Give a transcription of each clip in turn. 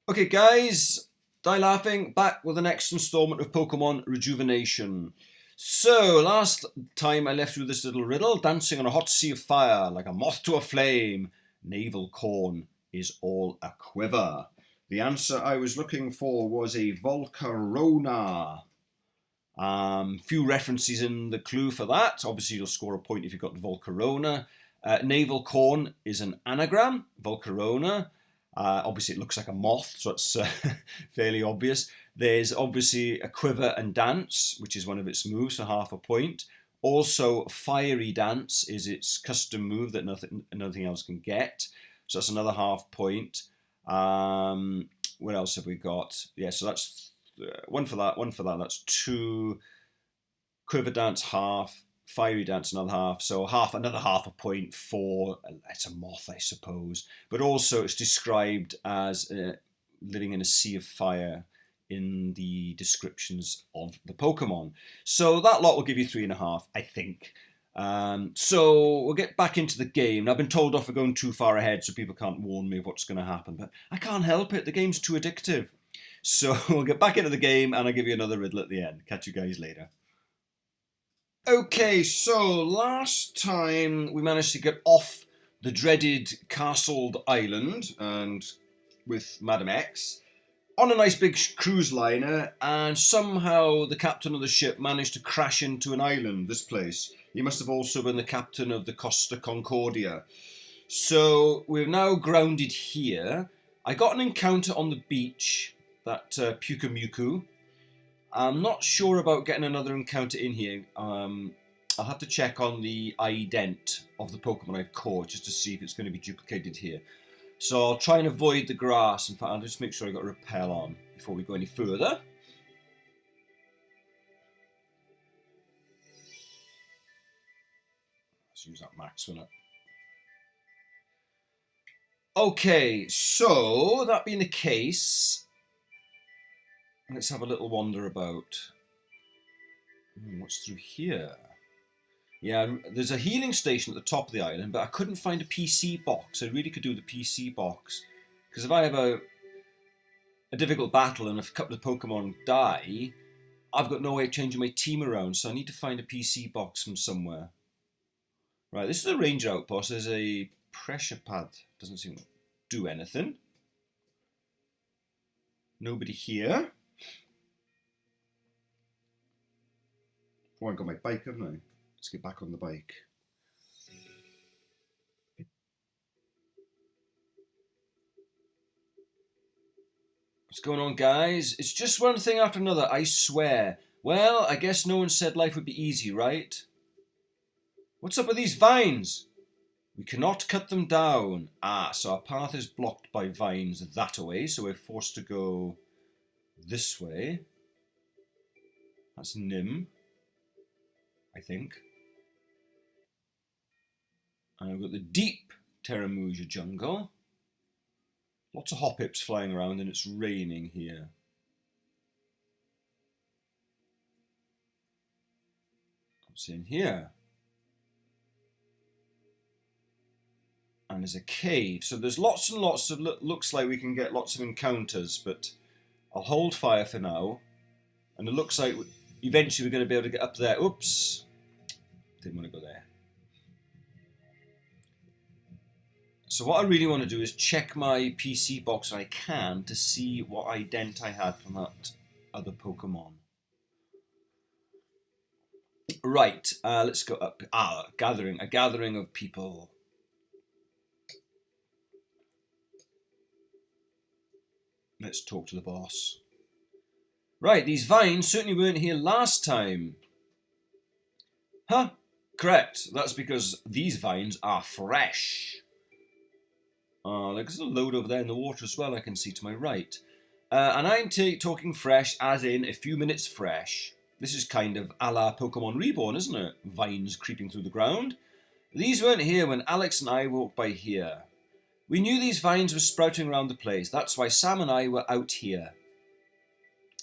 Okay guys, die laughing, back with the next installment of Pokemon Rejuvenation. So, last time I left you with this little riddle, dancing on a hot sea of fire, like a moth to a flame, navel corn is all a quiver. The answer I was looking for was a Volcarona. Few references in the clue for that. Obviously, you'll score a point if you've got the Volcarona. Navel corn is an anagram, Volcarona. Obviously, it looks like a moth, so it's fairly obvious. There's obviously a quiver and dance, which is one of its moves for half a point. Also, fiery dance is its custom move that nothing else can get. So that's another half point. What else have we got? Yeah, so that's one for that, one for that. That's two. Quiver dance half, fiery dance another half. So another half a point for it's a moth, I suppose. But also it's described as living in a sea of fire in the descriptions of the Pokemon. So that lot will give you 3.5, I think. So we'll get back into the game. I've been told off for going too far ahead, so people can't warn me of what's going to happen. But I can't help it. The game's too addictive. So we'll get back into the game, and I'll give you another riddle at the end. Catch you guys later. Okay, so last time we managed to get off the dreaded castled island and with Madam X on a nice big cruise liner, and somehow the captain of the ship managed to crash into an island, this place. He must have also been the captain of the Costa Concordia. So we're now grounded here. I got an encounter on the beach, that Pukamuku. I'm not sure about getting another encounter in here. I'll have to check on the ident of the Pokemon I've caught just to see if it's going to be duplicated here. So I'll try and avoid the grass. In fact, I'll just make sure I've got a repel on before we go any further. Let's use that max one up. Okay, so that being the case, let's have a little wander about. What's through here? Yeah, there's a healing station at the top of the island, but I couldn't find a PC box. I really could do the PC box. Because if I have a difficult battle and a couple of Pokemon die, I've got no way of changing my team around, so I need to find a PC box from somewhere. Right, this is a ranger outpost. There's a pressure pad. Doesn't seem to do anything. Nobody here. Oh, I've got my bike, haven't I? Let's get back on the bike. What's going on, guys? It's just one thing after another, I swear. Well, I guess no one said life would be easy, right? What's up with these vines? We cannot cut them down. Ah, so our path is blocked by vines that way, so we're forced to go this way. That's Nim, I think. And we've got the deep Terramuja jungle. Lots of hoppips flying around, and it's raining here. What's in here? And there's a cave. So there's lots and lots of... Looks like we can get lots of encounters, but I'll hold fire for now. And it looks like eventually we're going to be able to get up there. Oops. Didn't want to go there. So what I really want to do is check my PC box if I can to see what ident I had from that other Pokemon. Right, let's go up. A gathering of people. Let's talk to the boss. Right, these vines certainly weren't here last time. Huh? Correct. That's because these vines are fresh. There's a load over there in the water as well, I can see to my right. And I'm talking fresh as in a few minutes fresh. This is kind of a la Pokemon Reborn, isn't it? Vines creeping through the ground. These weren't here when Alex and I walked by here. We knew these vines were sprouting around the place. That's why Sam and I were out here.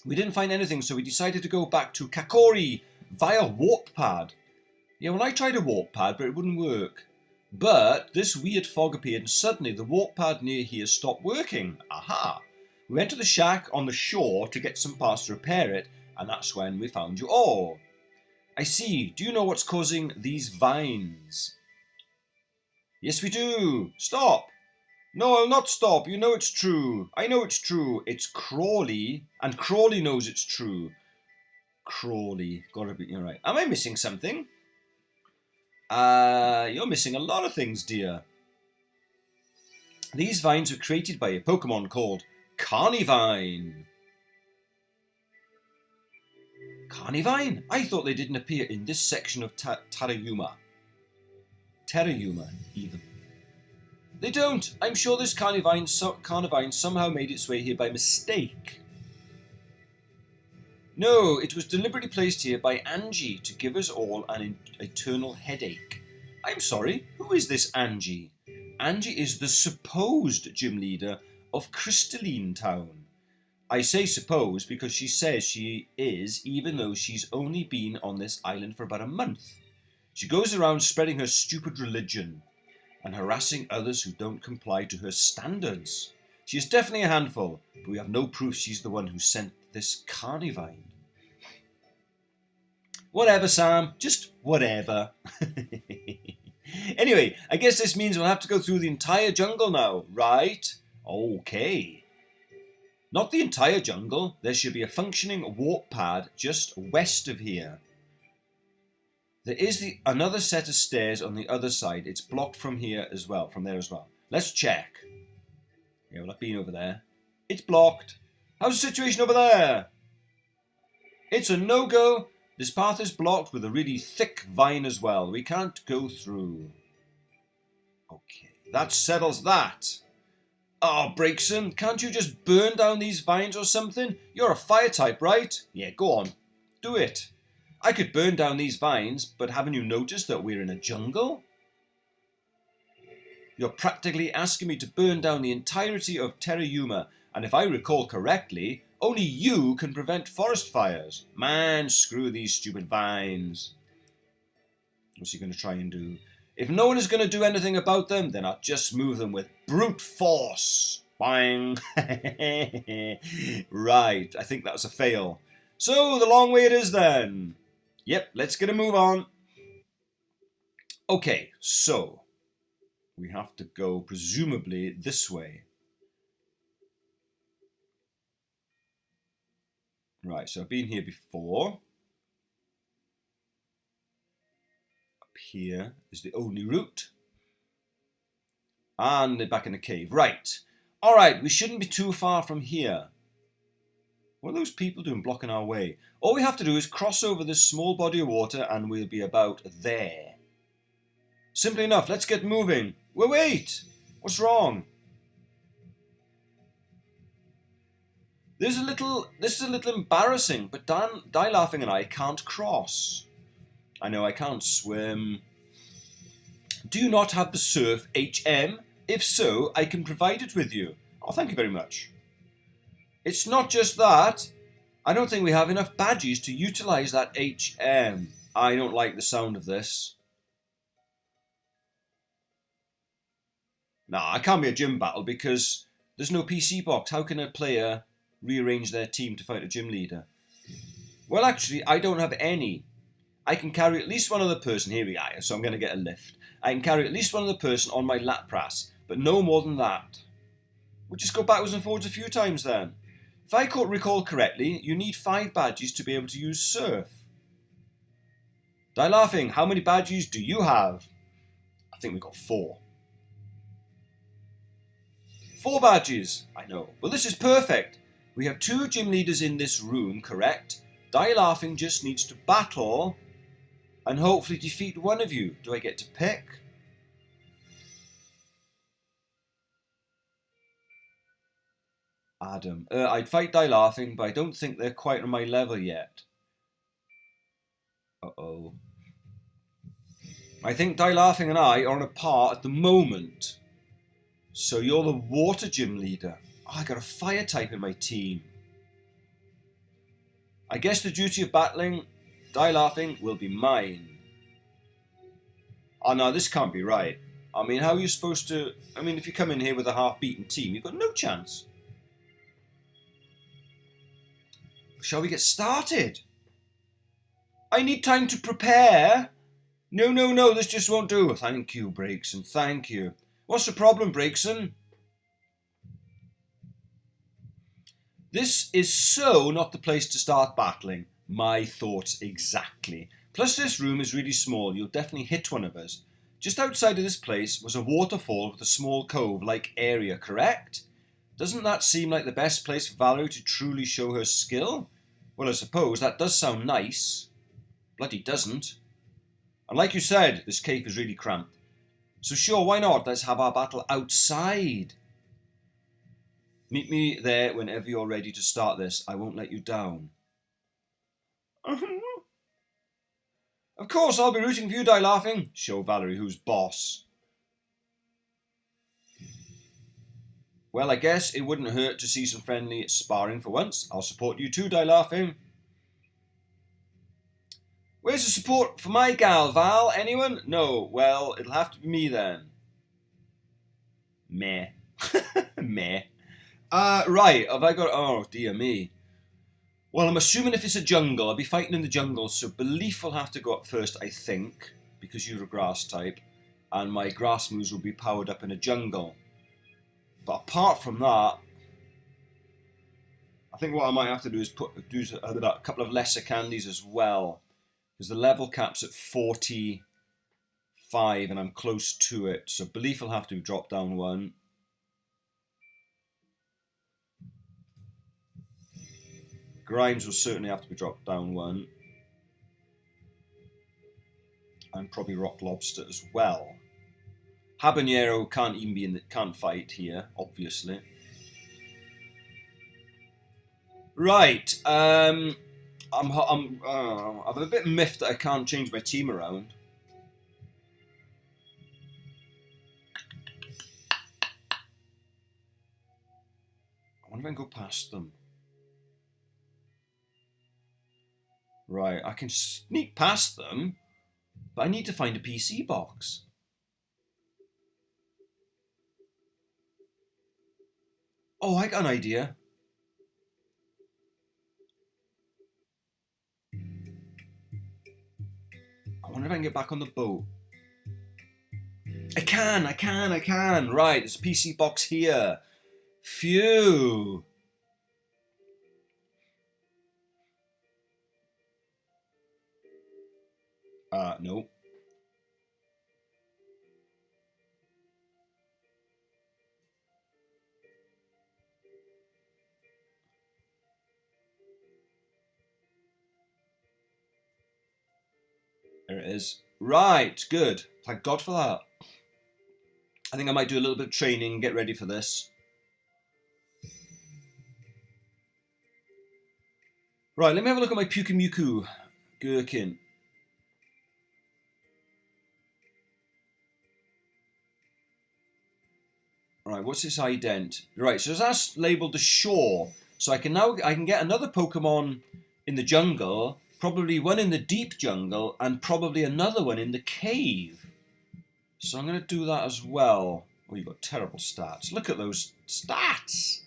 We didn't find anything, so we decided to go back to Kakori via warp pad. Yeah, well, I tried a warp pad, but it wouldn't work. But this weird fog appeared, and suddenly the warp pad near here stopped working. Aha! We went to the shack on the shore to get some parts to repair it, and that's when we found you all. I see. Do you know what's causing these vines? Yes, we do. Stop. No, I'll not stop. You know it's true. I know it's true. It's Crawley, and Crawley knows it's true. Crawley. Gotta be, you're right. Am I missing something? You're missing a lot of things, dear. These vines were created by a Pokemon called Carnivine. Carnivine? I thought they didn't appear in this section of Terramuja. Terramuja, even. They don't. I'm sure this Carnivine somehow made its way here by mistake. No, it was deliberately placed here by Angie to give us all an eternal headache. I'm sorry, who is this Angie? Angie is the supposed gym leader of Crystalline Town. I say supposed because she says she is, even though she's only been on this island for about a month. She goes around spreading her stupid religion and harassing others who don't comply to her standards. She is definitely a handful, but we have no proof she's the one who sent this Carnivine. Whatever, Sam. Just whatever. Anyway, I guess this means we'll have to go through the entire jungle now, right? Okay. Not the entire jungle. There should be a functioning warp pad just west of here. There is another set of stairs on the other side. It's blocked from here as well, from there as well. Let's check. Yeah, well, I've been over there. It's blocked. How's the situation over there? It's a no-go. This path is blocked with a really thick vine as well. We can't go through. Okay, that settles that. Oh, Breakson, can't you just burn down these vines or something? You're a fire type, right? Yeah, go on. Do it. I could burn down these vines, but haven't you noticed that we're in a jungle? You're practically asking me to burn down the entirety of Terramuja, and if I recall correctly, only you can prevent forest fires. Man, screw these stupid vines. What's he going to try and do? If no one is going to do anything about them, then I'll just move them with brute force. Bang. Right, I think that was a fail. So, the long way it is then. Yep, let's get a move on. Okay, so we have to go presumably this way. Right, so I've been here before. Up here is the only route. And they're back in the cave. Right. Alright, we shouldn't be too far from here. What are those people doing blocking our way? All we have to do is cross over this small body of water and we'll be about there. Simply enough, let's get moving. Wait! What's wrong? This is a little embarrassing, but Die Laughing and I can't cross. I know I can't swim. Do you not have the surf HM? If so, I can provide it with you. Oh, thank you very much. It's not just that. I don't think we have enough badges to utilize that HM. I don't like the sound of this. Nah, it can't be a gym battle because there's no PC box. How can a player rearrange their team to fight a gym leader? Well, actually, I don't have any. I can carry at least one other person. Here we are, so I'm going to get a lift. I can carry at least one other person on my lap press, but no more than that. We'll just go backwards and forwards a few times then. If I recall correctly, you need 5 badges to be able to use surf. Die Laughing, how many badges do you have? I think we've got 4. 4 badges! I know. Well, this is perfect. We have 2 gym leaders in this room, correct? Die Laughing just needs to battle and hopefully defeat one of you. Do I get to pick? Adam. I'd fight Die Laughing, but I don't think they're quite on my level yet. Uh-oh. I think Die Laughing and I are on a par at the moment. So you're the water gym leader. Oh, I got a fire type in my team. I guess the duty of battling Die Laughing will be mine. Oh no, this can't be right. I mean, how are you supposed to... I mean, if you come in here with a half-beaten team, you've got no chance. Shall we get started? I need time to prepare. No, this just won't do. Thank you, Breakson, thank you. What's the problem, Breakson? This is so not the place to start battling. My thoughts exactly. Plus this room is really small. You'll definitely hit one of us. Just outside of this place was a waterfall with a small cove-like area, correct? Doesn't that seem like the best place for Valerie to truly show her skill? Well, I suppose that does sound nice. Bloody doesn't. And like you said, this cave is really cramped. So sure, why not? Let's have our battle outside. Meet me there whenever you're ready to start this. I won't let you down. Of course, I'll be rooting for you, Die Laughing. Show Valerie who's boss. Well, I guess it wouldn't hurt to see some friendly sparring for once. I'll support you too, Die Laughing. Where's the support for my gal, Val? Anyone? No. Well, it'll have to be me then. Meh. Meh. Right. Have I got... Oh, dear me. Well, I'm assuming if it's a jungle, I'll be fighting in the jungle, so Belief will have to go up first, I think, because you're a grass type, and my grass moves will be powered up in a jungle. But apart from that, I think what I might have to do is do a couple of lesser candies as well, because the level cap's at 45 and I'm close to it. So Belief will have to drop down one. Grimes will certainly have to be dropped down one. And probably Rock Lobster as well. Habanero can't even be in the, can't fight here, obviously. Right, I'm a bit miffed that I can't change my team around. I wonder if I can go past them. Right, I can sneak past them, but I need to find a PC box. Oh, I got an idea. I wonder if I can get back on the boat. I can. Right, there's a PC box here. Phew. No. There it is. Right, good. Thank God for that. I think I might do a little bit of training and get ready for this. Right, let me have a look at my Pukimuku gherkin. Right, what's this ident? Right, so that's labelled the shore. So I can get another Pokemon in the jungle, probably one in the deep jungle, and probably another one in the cave. So I'm going to do that as well. Oh, you've got terrible stats. Look at those stats!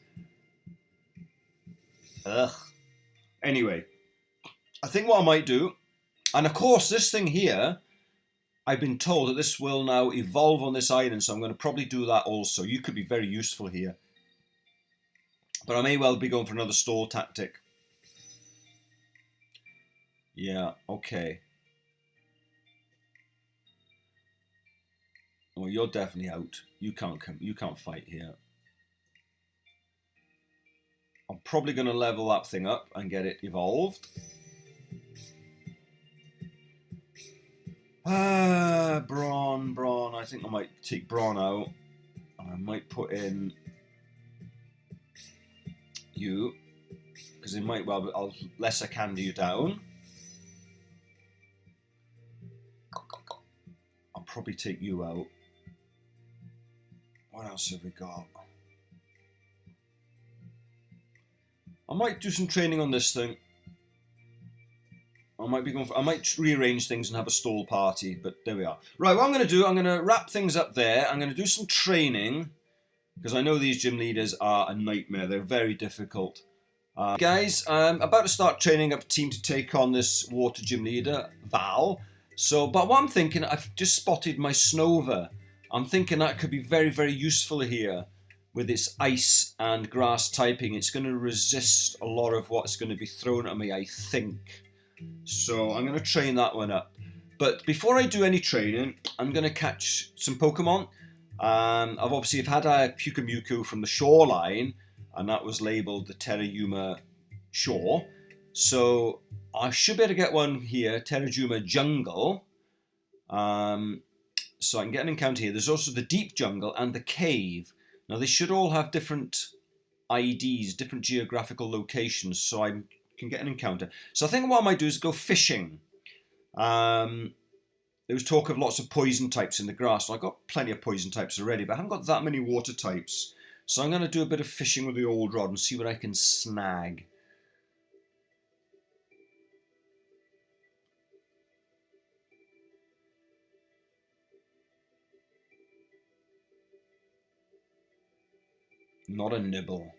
Ugh. Anyway, I think what I might do, and of course this thing here, I've been told that this will now evolve on this island, so I'm going to probably do that also. You could be very useful here. But I may well be going for another stall tactic. Yeah, okay. Well, you're definitely out. You can't fight here. I'm probably going to level that thing up and get it evolved. Brawn. I think I might take Brawn out. And I might put in you, because it might well, I'll lesser candy you down. I'll probably take you out. What else have we got? I might do some training on this thing. I might rearrange things and have a stall party, but there we are. Right, what I'm going to do, I'm going to wrap things up there. I'm going to do some training, because I know these gym leaders are a nightmare. They're very difficult. Guys, I'm about to start training up a team to take on this water gym leader, Val. But what I'm thinking, I've just spotted my Snova. I'm thinking that could be very, very useful here with its ice and grass typing. It's going to resist a lot of what's going to be thrown at me, I think. So I'm going to train that one up. But before I do any training, I'm going to catch some Pokemon. I've had a Pukamuku from the shoreline, and that was labelled the Terramuja shore. So I should be able to get one here, Terramuja jungle. So I can get an encounter here. There's also the deep jungle and the cave. Now they should all have different IDs, different geographical locations, so I can get an encounter. So I think what I might do is go fishing. There was talk of lots of poison types in the grass. I've got plenty of poison types already, but I haven't got that many water types. So I'm going to do a bit of fishing with the old rod and see what I can snag. Not a nibble.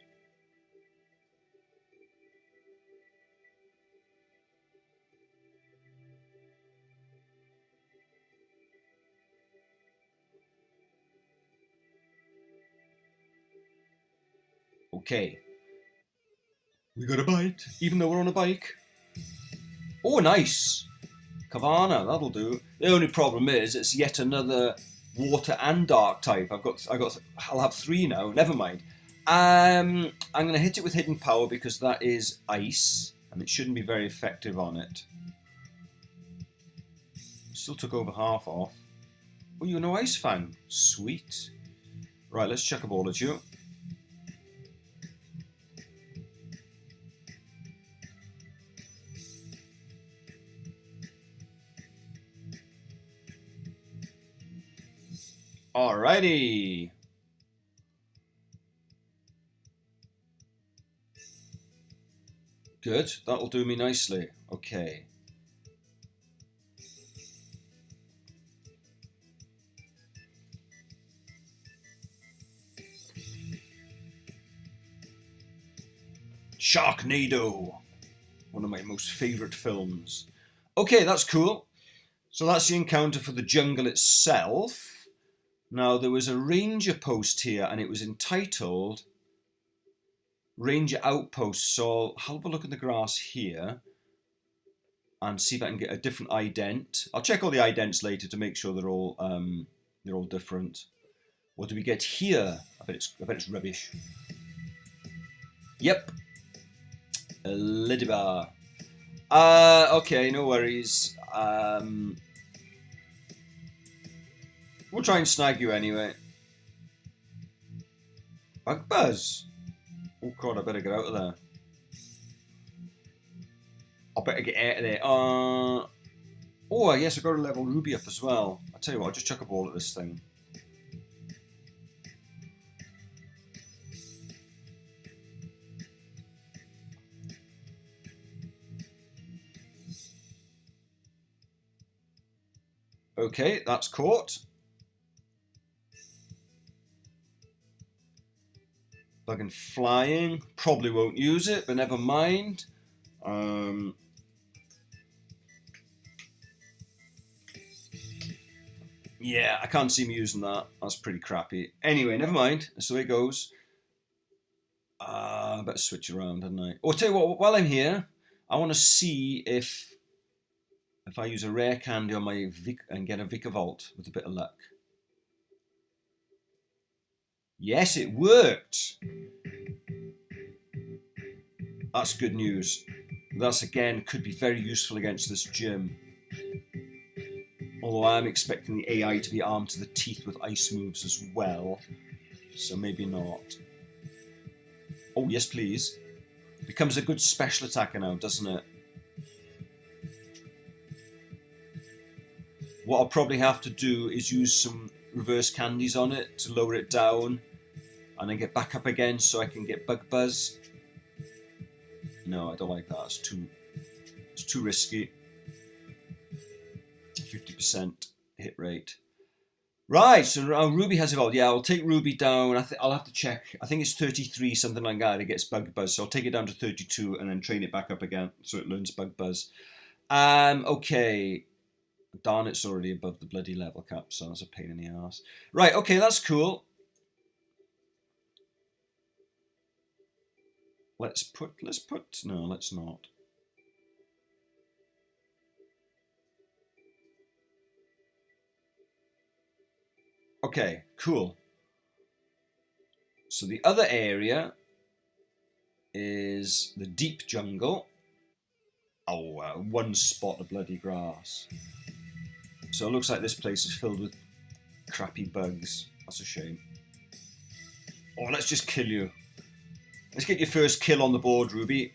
Okay. We got a bite, even though we're on a bike. Oh, nice. Kavana, that'll do. The only problem is it's yet another water and dark type. I'll have 3 now. Never mind. I'm going to hit it with hidden power because that is ice, and it shouldn't be very effective on it. Still took over half off. Oh, you're no ice fan. Sweet. Right, let's chuck a ball at you. Alrighty. Good, that'll do me nicely. Okay. Sharknado. One of my most favourite films. Okay, that's cool. So that's the encounter for the jungle itself. Now, there was a ranger post here, and it was entitled Ranger Outpost. So I'll have a look at the grass here and see if I can get a different ident. I'll check all the idents later to make sure they're all different. What do we get here? I bet it's rubbish. Yep. A Lidibar. Okay, no worries. We'll try and snag you anyway. Bug Buzz. Oh god, I better get out of there. I better get out of there. Oh, I guess I got to level Ruby up as well. I'll tell you what, I'll just chuck a ball at this thing. Okay, that's caught. Bug and flying. Probably won't use it, but never mind. Yeah, I can't see me using that. That's pretty crappy. Anyway, never mind. That's the way it goes. I better switch around, hadn't I? Oh, I'll tell you what, while I'm here, I want to see if I use a rare candy on my Vic and get a Vikavolt with a bit of luck. Yes, it worked. That's good news. That's, again, could be very useful against this gym. Although I'm expecting the AI to be armed to the teeth with ice moves as well. So maybe not. Oh, yes, please. Becomes a good special attacker now, doesn't it? What I'll probably have to do is use some reverse candies on it to lower it down. And then get back up again so I can get Bug Buzz. No, I don't like that. It's too risky. 50% hit rate. Right, so Ruby has evolved. Yeah, I'll take Ruby down. I'll have to check. I think it's 33, something like that. It gets Bug Buzz, so I'll take it down to 32 and then train it back up again so it learns Bug Buzz. Okay. Darn, it's already above the bloody level cap, so that's a pain in the ass. Right, okay, that's cool. No, let's not. Okay, cool. So the other area is the deep jungle. Oh, one spot of bloody grass. So it looks like this place is filled with crappy bugs. That's a shame. Oh, let's just kill you. Let's get your first kill on the board, Ruby.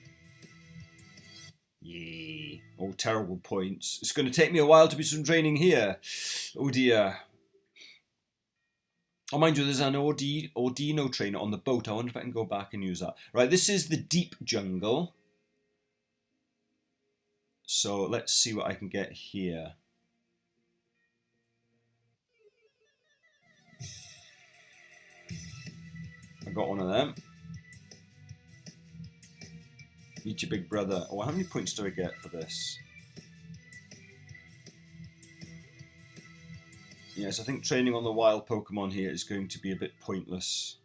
Yay. Oh, terrible points. It's going to take me a while to do some training here. Oh dear. Oh, mind you, there's an Ordino trainer on the boat. I wonder if I can go back and use that. Right, this is the deep jungle. So let's see what I can get here. I got one of them. Meet your big brother. Oh, how many points do I get for this? Yes, I think training on the wild Pokemon here is going to be a bit pointless.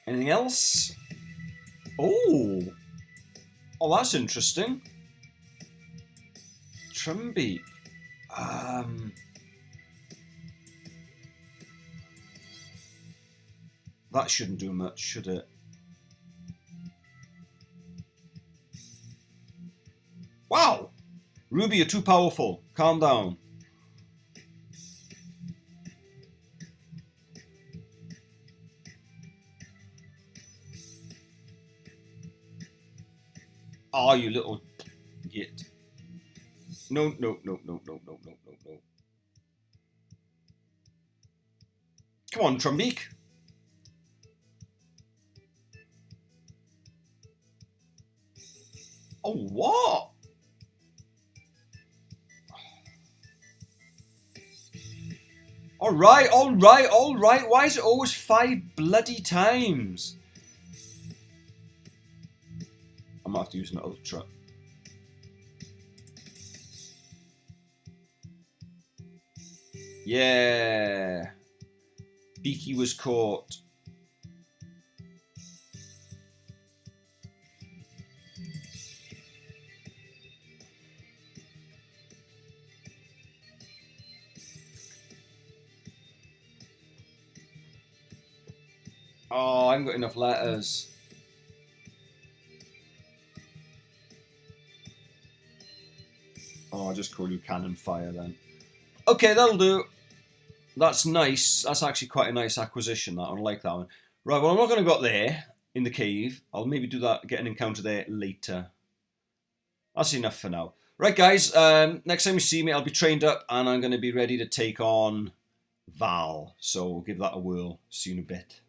Anything else? Oh! Oh, that's interesting. Trumbeak. That shouldn't do much, should it? Wow! Ruby, you're too powerful. Calm down. Oh, you little git. No, no, no, no, no, no, no, no, no. Come on, Trumbeak. Oh, what? Alright, alright, alright. Why is it always 5 bloody times? I'm gonna have to use an Ultra. Yeah. Beaky was caught. Oh, I haven't got enough letters. Oh, I'll just call you Cannon Fire then. Okay, that'll do. That's nice. That's actually quite a nice acquisition, that one. I like that one. Right, well, I'm not going to go up there in the cave. I'll maybe do that, get an encounter there later. That's enough for now. Right, guys, next time you see me, I'll be trained up and I'm going to be ready to take on Val. So we'll give that a whirl. See you in a bit.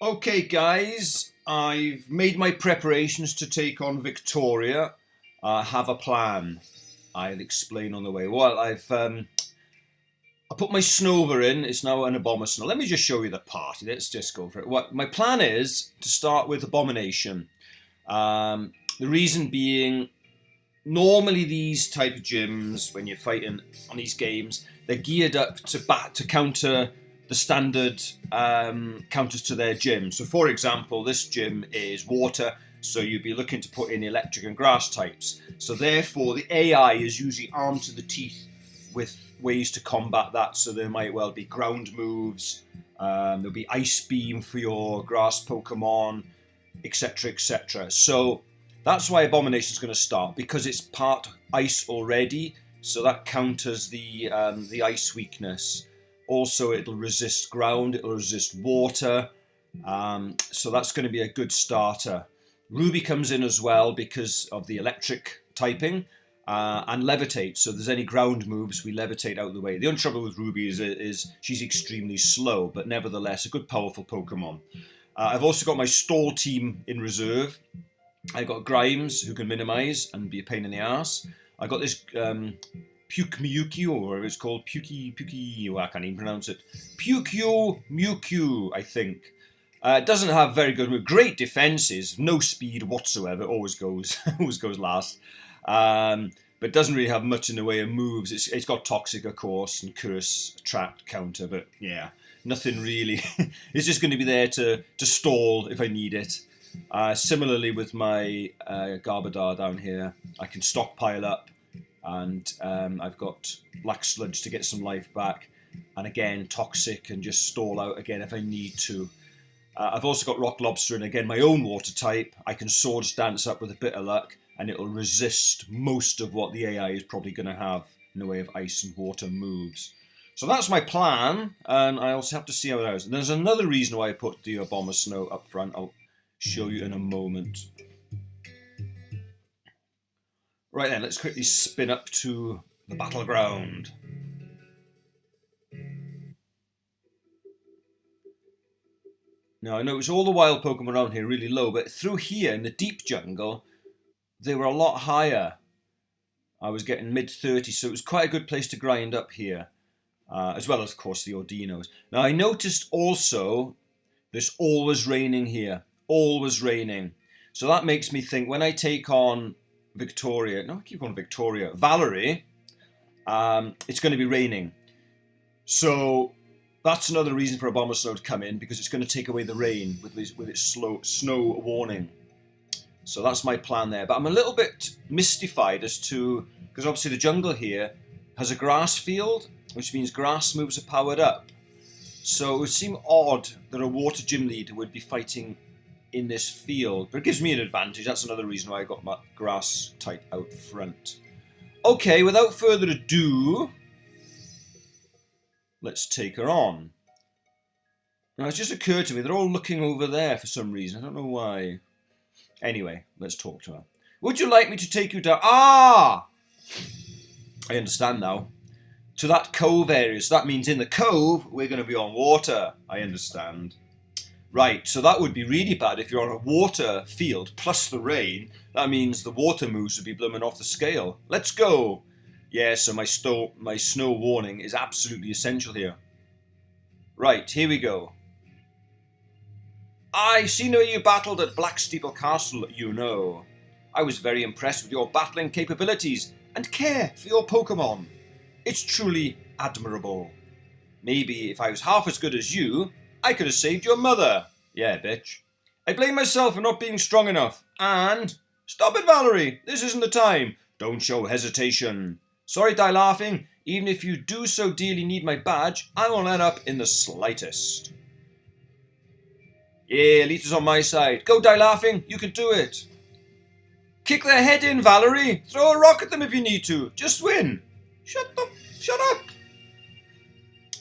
Okay, guys, I've made my preparations to take on Victoria. I have a plan. I'll explain on the way. Well, I put my Snover in. It's now an Abomasnow. Let me just show you the party. Let's just go for it. What my plan is to start with Abomination. The reason being, normally these type of gyms, when you're fighting on these games, they're geared up to counter the standard counters to their gym. So, for example, this gym is water. So you'd be looking to put in electric and grass types. So therefore, the AI is usually armed to the teeth with ways to combat that. So there might well be ground moves, there'll be Ice Beam for your grass Pokemon, etc, etc. So that's why Abomination is going to start, because it's part ice already. So that counters the ice weakness. Also, it'll resist ground, it'll resist water. So that's going to be a good starter. Ruby comes in as well because of the electric typing, and levitate. So if there's any ground moves, we levitate out of the way. The only trouble with Ruby is she's extremely slow, but nevertheless a good powerful Pokemon. I've also got my stall team in reserve. I got Grimes, who can minimise and be a pain in the ass. I got this Puke Miyuki, or whatever it's called. Puki, I can't even pronounce it. Pukyu Mewtwo, I think. It doesn't have very good, great defences, no speed whatsoever. Always goes, always goes last. But doesn't really have much in the way of moves. It's got Toxic, of course, and Curse, Attract, Counter, but yeah, nothing really. It's just going to be there to stall if I need it. Similarly with my Garbodor down here, I can stockpile up, and I've got Black Sludge to get some life back, and again Toxic and just stall out again if I need to. I've also got Rock Lobster, and again my own water type. I can Swords Dance up with a bit of luck, and it'll resist most of what the AI is probably going to have in the way of ice and water moves. So that's my plan, and I also have to see how it goes. And there's another reason why I put the Bomber Snow up front. I'll show you in a moment. Right then, let's quickly spin up to the battleground. Now, I notice all the wild Pokemon around here really low, but through here in the deep jungle, they were a lot higher. I was getting mid-30s, so it was quite a good place to grind up here. As well as, of course, the Ordinos. Now, I noticed also there's always raining here. Always raining. So that makes me think when I take on Victoria, no, I keep on Victoria, Valerie, it's going to be raining. So that's another reason for a Bomber Snow to come in, because it's going to take away the rain with its snow warning. So that's my plan there. But I'm a little bit mystified as to, because obviously the jungle here has a grass field, which means grass moves are powered up. So it would seem odd that a water gym leader would be fighting in this field, but it gives me an advantage. That's another reason why I got my grass type out front. Okay, without further ado, let's take her on. Now, it's just occurred to me, they're all looking over there for some reason. I don't know why. Anyway, let's talk to her. Would you like me to take you down? Ah! I understand now. To that cove area. So that means in the cove, we're going to be on water. I understand. Right, so that would be really bad if you're on a water field plus the rain. That means the water moves would be blooming off the scale. Let's go! Yeah, so my snow warning is absolutely essential here. Right, here we go. I seen how you battled at Blacksteeple Castle, you know. I was very impressed with your battling capabilities and care for your Pokemon. It's truly admirable. Maybe if I was half as good as you, I could have saved your mother. Yeah, bitch. I blame myself for not being strong enough. And... Stop it, Valerie. This isn't the time. Don't show hesitation. Sorry, Die Laughing. Even if you do so dearly need my badge, I won't let up in the slightest. Yeah, Lita's on my side. Go, Die Laughing. You can do it. Kick their head in, Valerie. Throw a rock at them if you need to. Just win. Shut up.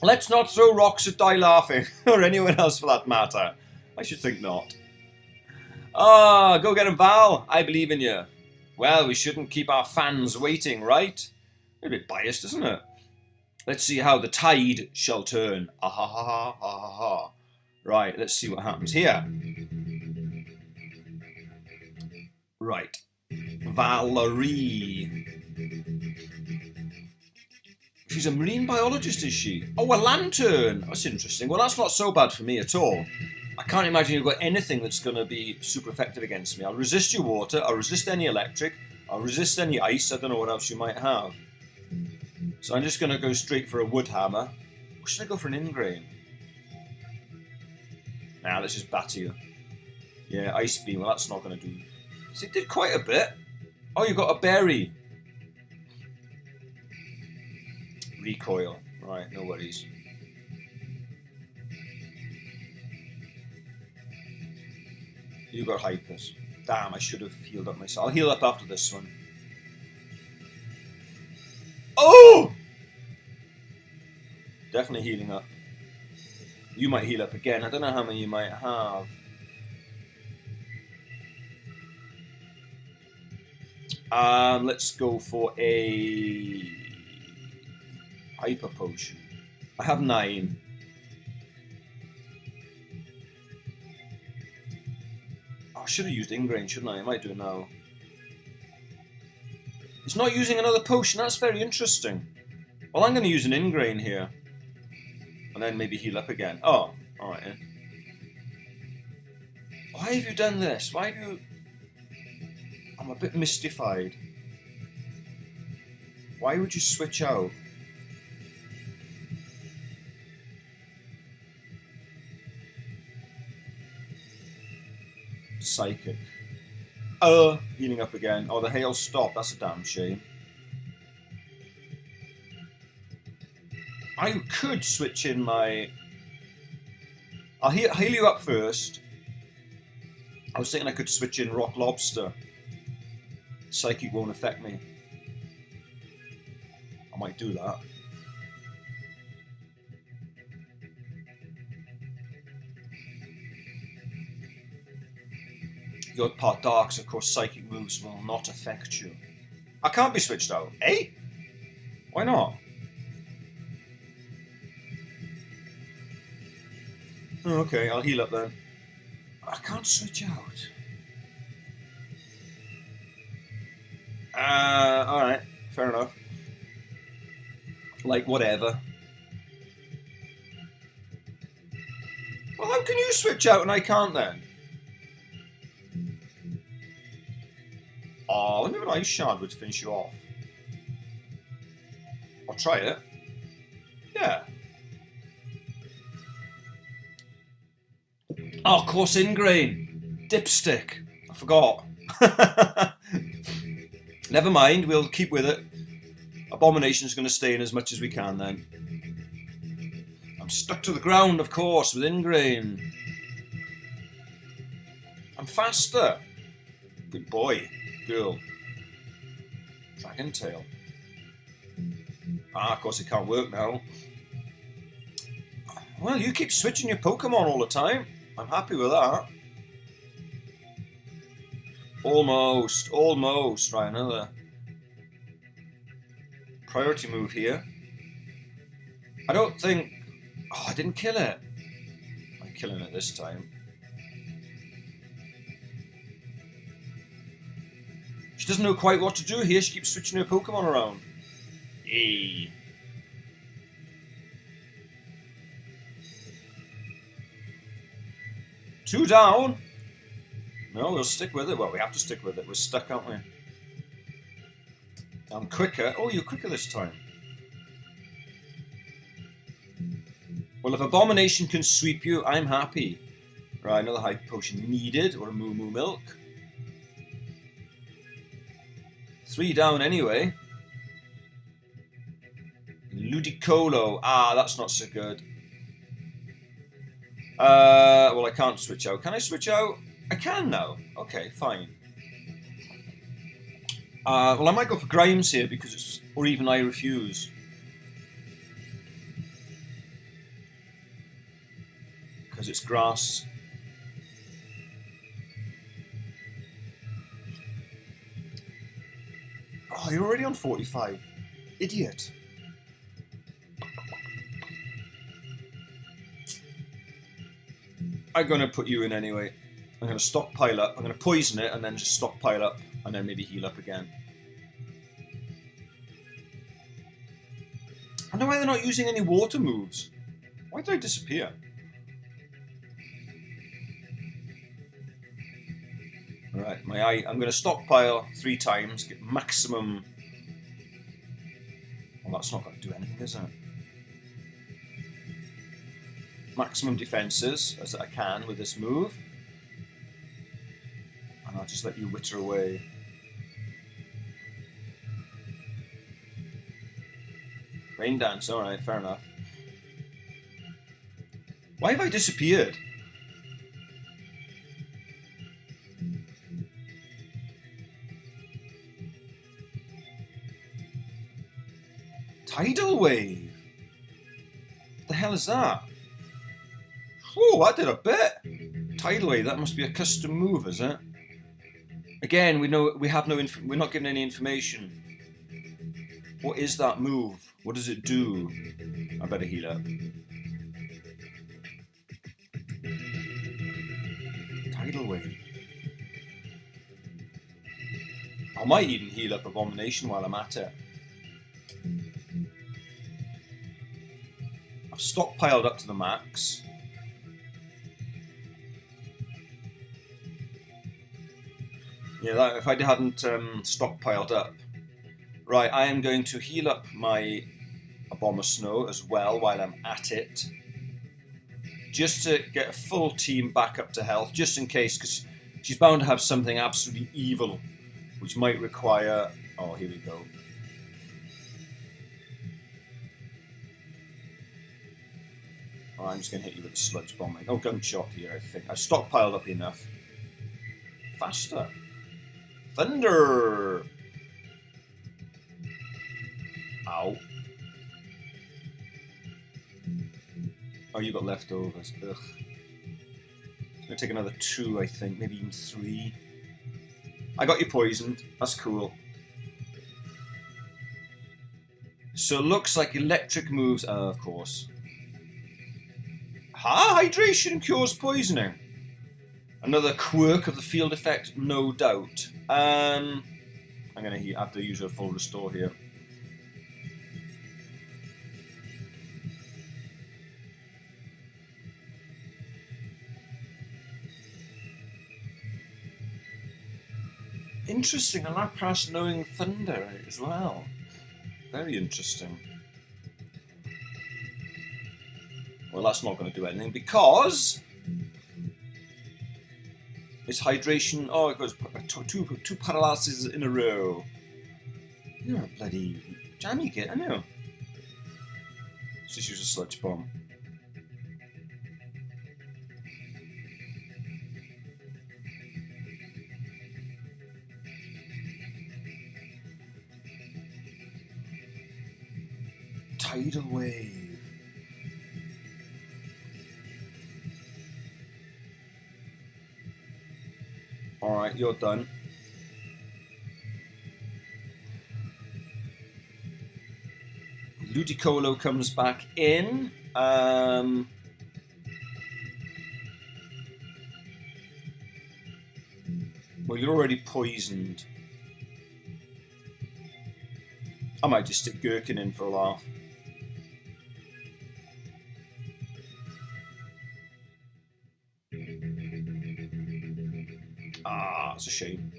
Let's not throw rocks at Die Laughing, or anyone else for that matter. I should think not. Go get him, Val. I believe in you. Well, we shouldn't keep our fans waiting, right? A bit biased, isn't it? Let's see how the tide shall turn. Ah ha ha ha ha ha ha. Right, let's see what happens here. Right. Valarie. She's a marine biologist, is she? Oh, a lantern! That's interesting. Well, that's not so bad for me at all. I can't imagine you've got anything that's going to be super effective against me. I'll resist your water, I'll resist any electric, I'll resist any ice, I don't know what else you might have. So I'm just going to go straight for a wood hammer. Or should I go for an ingrain? Nah, let's just batter you. Yeah, ice beam, well that's not going to do. So it did quite a bit. Oh, you got a berry. Recoil. Right, no worries. You got hypers. Damn, I should have healed up myself. I'll heal up after this one. Oh! Definitely healing up. You might heal up again. I don't know how many you might have. Let's go for a hyper potion. I have 9. Oh I should have used Ingrain, shouldn't I? I might do it now. It's not using another potion. That's very interesting. Well, I'm going to use an Ingrain here. And then maybe heal up again. Oh, alright. Yeah. Why have you done this? Why have you... I'm a bit mystified. Why would you switch out? Psychic. Healing up again. Oh, the hail stopped. That's a damn shame. I could switch in my... I'll heal you up first. I was thinking I could switch in Rock Lobster. Psychic won't affect me. I might do that. You're part dark, so of course psychic moves will not affect you. I can't be switched out. Eh? Why not? Oh, okay, I'll heal up then. I can't switch out. Alright, fair enough. Like, whatever. Well, how can you switch out and I can't then? Oh, I wonder if an Ice Shard would finish you off. I'll try it. Yeah. Oh, of course, Ingrain. Dipstick. I forgot. Never mind, we'll keep with it. Abomination's going to stay in as much as we can then. I'm stuck to the ground, of course, with Ingrain. I'm faster. Good boy. Girl. Dragon Tail. Ah, of course it can't work now. Well, you keep switching your Pokemon all the time. I'm happy with that. Almost. Almost. Right, another priority move here. I don't think... Oh, I didn't kill it. I'm killing it this time. She doesn't know quite what to do here. She keeps switching her Pokemon around. Hey. Two down. No, we'll stick with it. Well, we have to stick with it. We're stuck, aren't we? I'm quicker. Oh, you're quicker this time. Well, if Abomination can sweep you, I'm happy. Right, another Hyper Potion needed, or a Moo Moo Milk. 3 down anyway. Ludicolo. Ah, that's not so good. Well, I can't switch out. Can I switch out? I can now. Okay, fine. Well, I might go for Grimes here because it's... Or even I refuse. Because it's grass. Oh, you're already on 45. Idiot. I'm going to put you in anyway. I'm going to stockpile up. I'm going to poison it and then just stockpile up and then maybe heal up again. I don't know why they're not using any water moves. Why did I disappear? Alright, I'm going to stockpile 3 times, get maximum... Well, that's not going to do anything, is it? Maximum defences, as I can with this move. And I'll just let you witter away. Rain Dance, alright, fair enough. Why have I disappeared? Tidal Wave? What the hell is that? Whoa, that did a bit. Tidal Wave, that must be a custom move, is it? Again, we're not given any information. What is that move? What does it do? I better heal up. Tidal Wave. I might even heal up Abomination while I'm at it. I've stockpiled up to the max. Yeah, that, if I hadn't stockpiled up. Right, I am going to heal up my Bomber Snow as well while I'm at it. Just to get a full team back up to health, just in case, because she's bound to have something absolutely evil, which might require... Oh, here we go. Oh, I'm just going to hit you with a sludge bomb. Oh, gunshot here, I think. I've stockpiled up enough. Faster. Thunder! Ow. Oh, you got leftovers. Ugh. It's going to take another 2, I think. Maybe even 3. I got you poisoned. That's cool. So it looks like electric moves... Oh, of course. Hydration cures poisoning. Another quirk of the field effect, no doubt. I'm going to have to use a full restore here. Interesting, a Lapras knowing Thunder as well. Very interesting. Well, that's not going to do anything because it's hydration. Oh, it goes two paralyses in a row. You're a bloody jammy kid, I know. Let's just use a sludge bomb. Tidal wave. Alright, you're done. Ludicolo comes back in. Well, you're already poisoned. I might just stick Gherkin in for a laugh. Ah, it's a shame.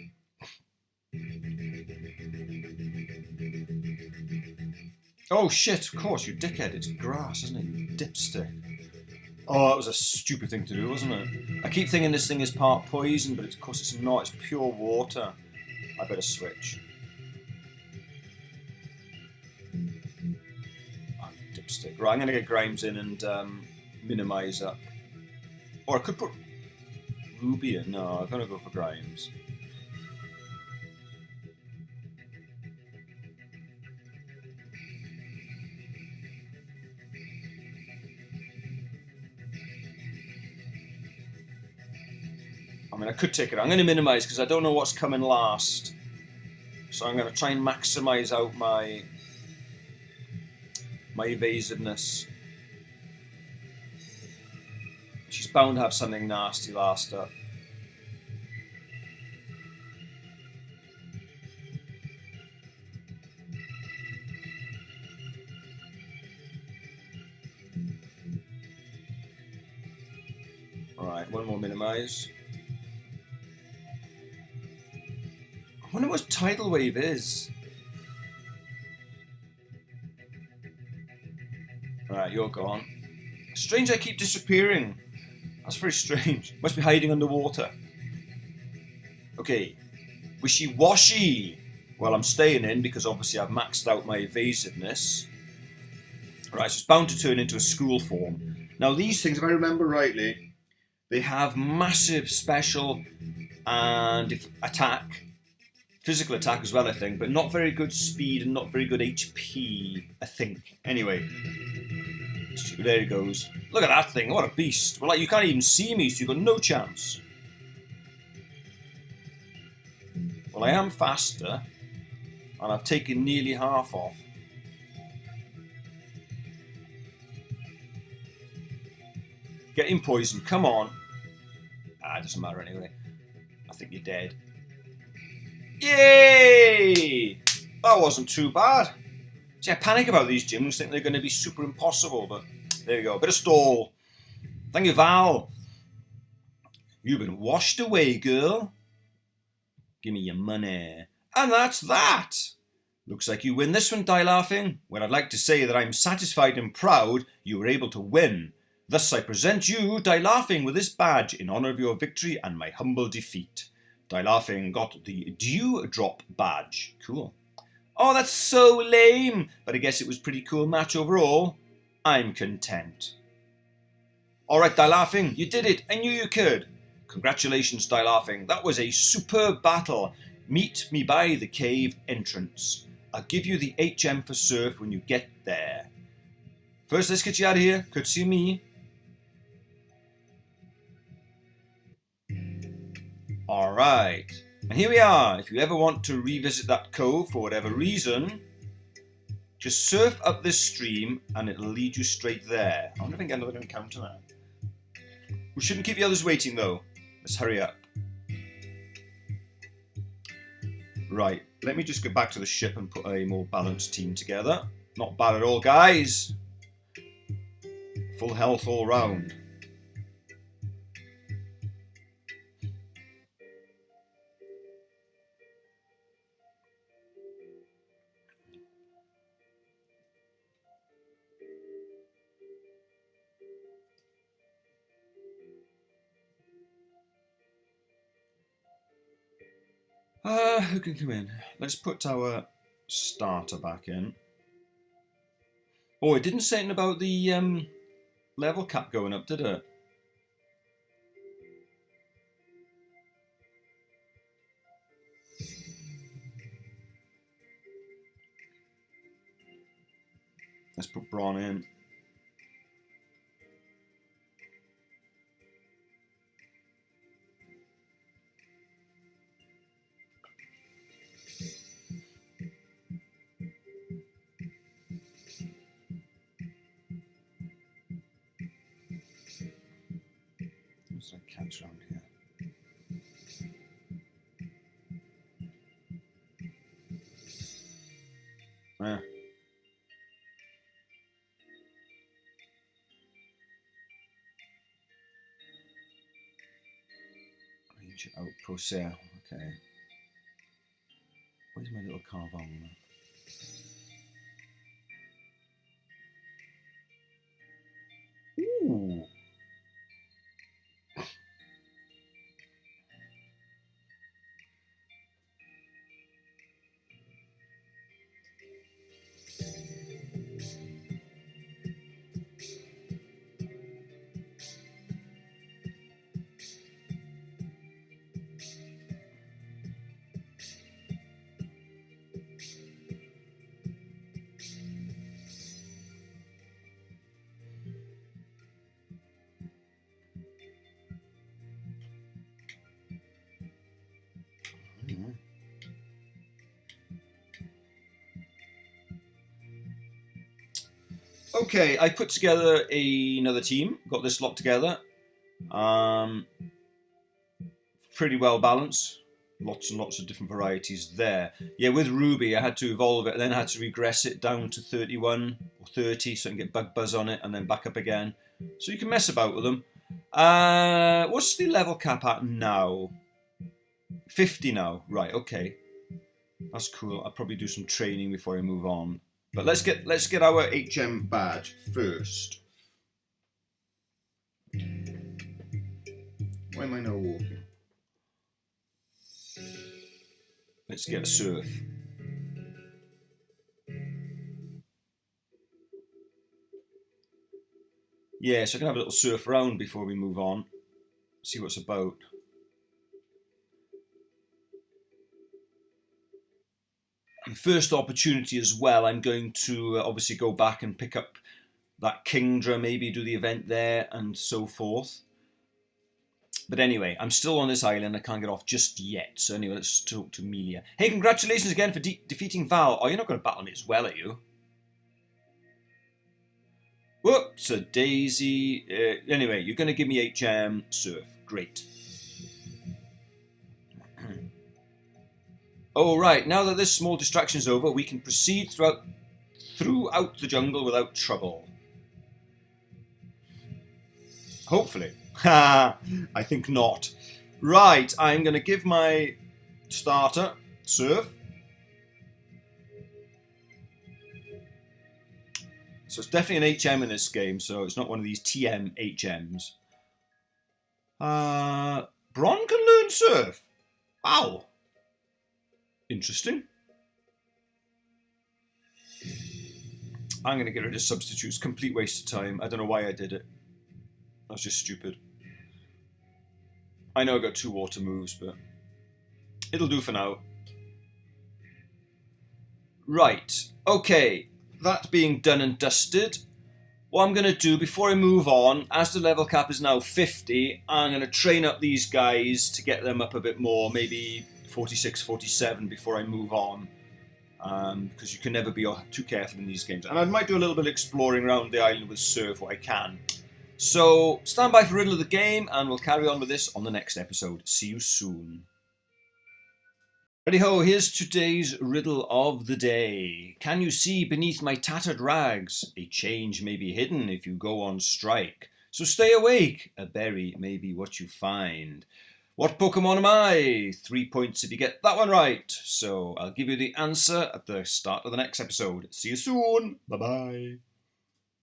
Oh shit, of course, you dickhead. It's grass, isn't it? You dipstick. Oh, that was a stupid thing to do, wasn't it? I keep thinking this thing is part poison, but of course it's not. It's pure water. I better switch. Oh, you dipstick. Right, I'm going to get Grimes in and minimise up. Or I could put Ruby in. No, I'm going to go for Grimes. I mean, I could take it. I'm going to minimise because I don't know what's coming last. So I'm going to try and maximise out my evasiveness. She's bound to have something nasty last up. Alright, one more minimise. I wonder what Tidal Wave is. Alright, you're gone. Strange I keep disappearing. That's very strange. Must be hiding underwater. Okay. Wishy-washy. Well, I'm staying in because obviously I've maxed out my evasiveness. Right, so it's bound to turn into a school form. Now these things, if I remember rightly, they have massive special and attack. Physical attack as well, I think, but not very good speed and not very good HP, I think. Anyway. There he goes. Look at that thing, what a beast. Well, like, you can't even see me, so you've got no chance. Well, I am faster, and I've taken nearly half off. Getting poisoned, come on. Ah, it doesn't matter anyway. I think you're dead. Yay! That wasn't too bad. See, I panic about these gyms, think they're going to be super impossible, but there you go. A bit of stall. Thank you, Val. You've been washed away, girl. Give me your money. And that's that. Looks like you win this one, Die Laughing. Well, I'd like to say that I'm satisfied and proud you were able to win. Thus I present you, Die Laughing, with this badge in honour of your victory and my humble defeat. Die Laughing got the Dew Drop badge. Cool. Oh, that's so lame. But I guess it was a pretty cool match overall. I'm content. Alright, Die Laughing, you did it. I knew you could. Congratulations, Die Laughing. That was a superb battle. Meet me by the cave entrance. I'll give you the HM for surf when you get there. First, let's get you out of here. Courtesy of me. Alright. And here we are. If you ever want to revisit that cove for whatever reason, just surf up this stream and it'll lead you straight there. I wonder if I can get another encounter now. We shouldn't keep the others waiting though. Let's hurry up. Right, let me just go back to the ship and put a more balanced team together. Not bad at all, guys. Full health all round. Who can come in? Let's put our starter back in. Oh, it didn't say anything about the level cap going up, did it? Let's put Bron in. What's that catch around here? Yeah. Range outpost there. Okay. Where's my little carvon? Ooh. Okay, I put together another team. Got this lot together. Pretty well balanced. Lots and lots of different varieties there. Yeah, with Ruby, I had to evolve it, and then I had to regress it down to 31 or 30 so I can get bug buzz on it, and then back up again. So you can mess about with them. What's the level cap at now? 50 now. Right, okay. That's cool. I'll probably do some training before I move on. But let's get our HM badge first. Why am I now walking? Let's get a surf. Yeah, so I can have a little surf around before we move on. See what's about. First opportunity as well, I'm going to obviously go back and pick up that Kingdra, maybe do the event there and so forth. But anyway, I'm still on this island. I can't get off just yet. So anyway, let's talk to Amelia. Hey, congratulations again for defeating Val. Oh, you're not going to battle me as well, are you? Whoops, a daisy. Anyway, you're going to give me HM surf. Great. Oh, right. Now that this small distraction is over, we can proceed throughout the jungle without trouble. Hopefully. Ha! I think not. Right, I'm going to give my starter Surf. So it's definitely an HM in this game, so it's not one of these TM HMs. Bron can learn Surf. Wow. Interesting. I'm going to get rid of substitutes. Complete waste of time. I don't know why I did it. That was just stupid. I know I got 2 water moves, but it'll do for now. Right. Okay. That being done and dusted, what I'm going to do before I move on, as the level cap is now 50, I'm going to train up these guys to get them up a bit more, maybe 46, 47 before I move on. Because you can never be too careful in these games. And I might do a little bit of exploring around the island with Surf, what I can. So, stand by for Riddle of the game, and we'll carry on with this on the next episode. See you soon. Ready-ho, here's today's riddle of the day. Can you see beneath my tattered rags? A change may be hidden if you go on strike. So stay awake, a berry may be what you find. What Pokemon am I? 3 points if you get that one right. So I'll give you the answer at the start of the next episode. See you soon. Bye-bye.